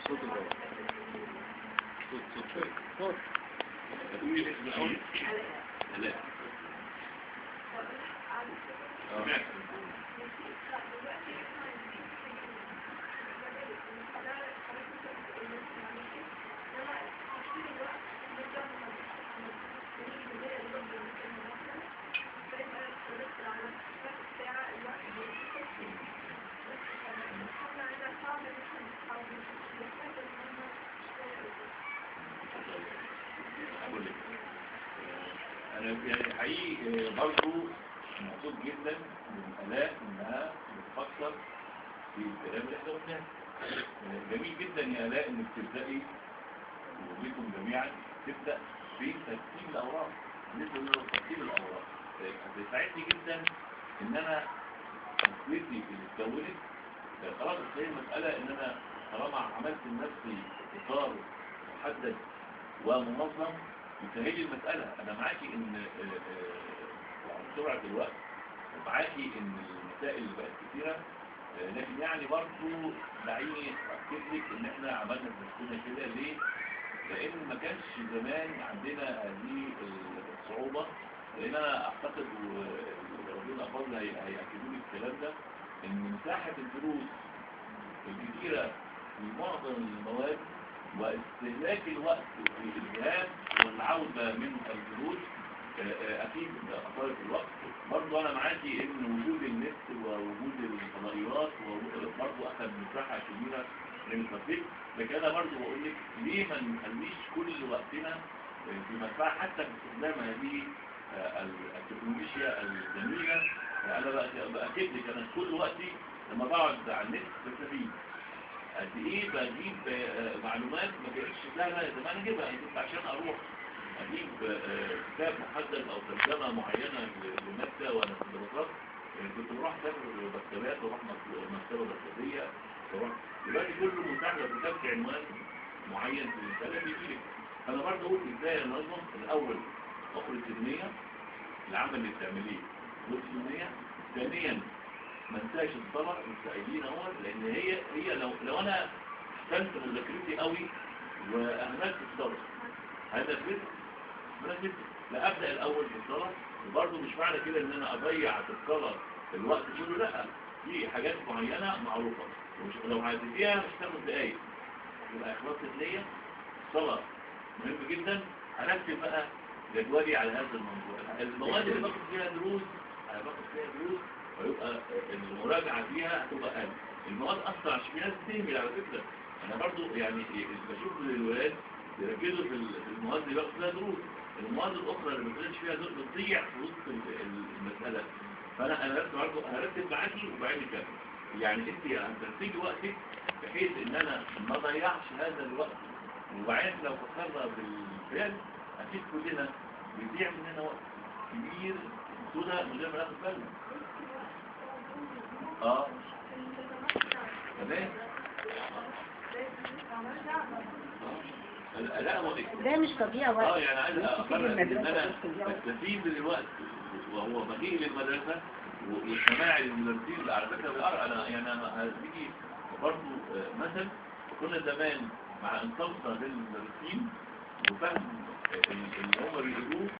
صوت الغرب صوت هتقولي الاسم الأول؟ لا أنا يعني حقيقي برضو مبسوط جدا من آلاء إنها بتفكر في الكلام اللي احنا قلناه. جميل جدا يا آلاء إنك تبدأي وبيكم جميعا تبدأ في ترتيب الأوراق. بالنسبة لترتيب الأوراق هتساعدني جدا إن أنا فكرتي اللي اتكونت خلاص. هي المسألة إن أنا طالما عملت لنفسي إطار محدد ومنظم يسهل لي المسألة. أنا معاكي إن بسرعة الوقت ومعاكي إن المسائل بقت كثيرة، لكن يعني برضو دعيني أكد لك إن إحنا عملنا نفسنا كده ليه؟ لأن ما كانش زمان عندنا هذه الصعوبة. لأن أنا أعتقد وربنا فضل هيأكدوا لي الكلام ده إن مساحة الدروس الكثيرة في معظم المواد واستهلاك الوقت في الذهاب والعودة من الدروس أكيد أثرت الوقت. برضو أنا معاكي إن وجود النت ووجود الفضائيات برضو أخذ مساحة كبيرة من التطبيق. لكن أنا برضو بقول لك ليه ما نخليش كل وقتنا في مساحة حتى في استخدام هذه التكنولوجيا الجميلة. أنا بأكد لك أنا كل وقتي لما بقعد على النت بستفيد قد ايه. بجيب معلومات ما كانتش سهله زمان اجيبها. انا كنت عشان اروح اجيب كتاب محدد او ترجمه معينه لماده وانا في الدراسات كنت بروح اسافر مكتبات واروح مكتبه مركزيه واروح. دلوقتي كله متاح لو كتبت عنوان معين في الرساله بيجي لك. انا برضه اقول ازاي انظم الاول اخرج الذهنيه العمل اللي بتعمليه والذهنيه. ثانيا ما انساش الصلاة مستعدين اهو، لان هي لو انا احسنت مذاكرتي قوي واهملت الصلاة هذا فكر لا ابدا الاول بالصلاة. وبرضه مش معنى كده ان انا اضيع في الصلاة الوقت كله، لا في حاجات معينة معروفة لو هتديها مش تاخد دقايق يبقى اخلاص النية. الصلاة مهم جدا. هنكتب بقى جدولي على هذا الموضوع. المواد اللي باخد فيها دروس ويبقى المراجعة فيها هتبقى أقل. المواد أصلا عشان فيها تهمل على فكرة. أنا برضو يعني بشوف للولاد يركزوا في المواد اللي باخد فيها دروس. المواد الأخرى اللي ما بتدرسش فيها دروس بتضيع في وسط المسألة. فأنا برضو هرتب معاكي وبعدين كده يعني أنت هترتبي وقتك بحيث إن أنا ما ضيعش هذا الوقت. وبعدين لو فكرنا بالفعل أكيد كلنا بيضيع مننا وقت كبير دون من غير ما ناخد بالنا. تمام. ده مش طبيعي وقت. يعني عايز اقرر ان انا استفيد من الوقت وهو مجيء للمدرسه والسماع للمدرسين. على فكره بالقرع انا هديكي برضه مثل. كنا زمان مع انصافنا للمدرسين وفهم اللي هم بيقولوه